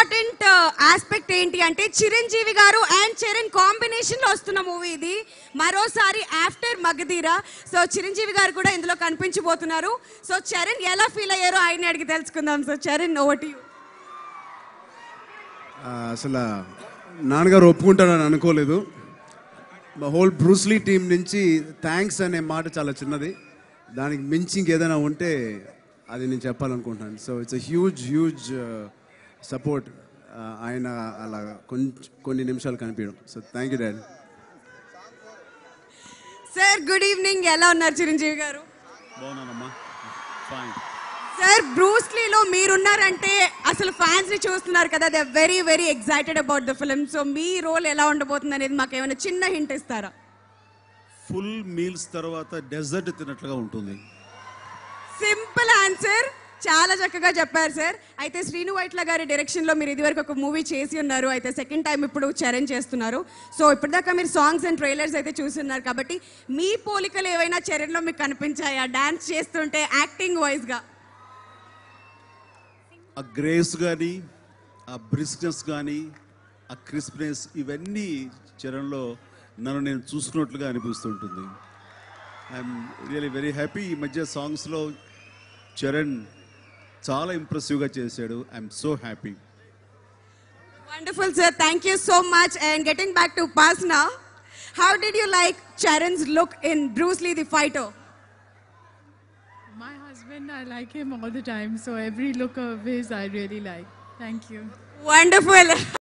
Important aspect ఏంటి అంటే చిరంజీవి గారు అండ్ చరణ్ కాంబినేషన్ లో వస్తున్న మూవీ ఇది మరోసారి ఆఫ్టర్ మగధీర. సో చిరంజీవి గారు కూడా ఇందులో కనిపించబోతున్నారు. సో చరణ్ ఎలా ఫీల్ అయ్యారో ఆయన్ని అడిగి తెలుసుకుందాం. So Charan, over to you. అసలు నాన్నగారు ఒప్పుకుంటారని అనుకోలేదు. మా హోల్ బ్రూస్లీ టీం నుంచి థ్యాంక్స్ అనే మాట చాలా చిన్నది, దానికి మించి ఇంకేదైనా ఉంటే అది నేను చెప్పాలనుకుంటున్నాను. So it's huge support. ఆయన అలా కొన్ని నిమిషాలు కనిపించడం. So thank you daddy. Sir good evening, ఎలా ఉన్నారు చిరంజీవి గారు? బాగున్నానమ్మా, ఫైన్. సార్ బ్రూస్లీలో మీరున్నారంటే అసలు ఫ్యాన్స్ ని చూస్తున్నారు కదా, they are very very excited about the film. So మీ రోల్ ఎలా ఉండబోతుంది అనేది మాకు ఏమైనా చిన్న హింట్ ఇస్తారా? ఫుల్ మీల్స్ తర్వాత డెజర్ట్ తిన్నట్లుగా ఉంటుంది. సింపుల్ ఆన్సర్, చాలా చక్కగా చెప్పారు సార్. అయితే శ్రీను వైట్ల గారి డైరెక్షన్ లో మీరు ఇదివరకు ఒక మూవీ చేసి ఉన్నారు, అయితే సెకండ్ టైం ఇప్పుడు చరణ్ చేస్తున్నారు. సో ఇప్పటిదాకా మీరు సాంగ్స్ అండ్ ట్రైలర్స్ అయితే చూస్తున్నారు కాబట్టి మీ పోలికలు ఏవైనా చరణ్ లో మీకు కనిపించాయా డాన్స్ చేస్తుంటే యాక్టింగ్ వైజ్ గా? ఆ గ్రేస్ కానీ, ఆ బ్రిస్క్నెస్ కానీ, ఆ క్రిస్ప్నెస్, ఇవన్నీ చరణ్లో నన్ను నేను చూసుకున్నట్లుగా అనిపిస్తుంటుంది. I'm really very happy. ఈ మధ్య సాంగ్స్లో చరణ్ చాలా ఇంప్రెసివ్గా చేశాడు. I'm so happy. Wonderful sir, thank you so much. And getting back to పాస్నా, how did you like Charan's look in Bruce Lee the fighter? My husband, I like him all the time, so every look of his I really like. Thank you. Wonderful.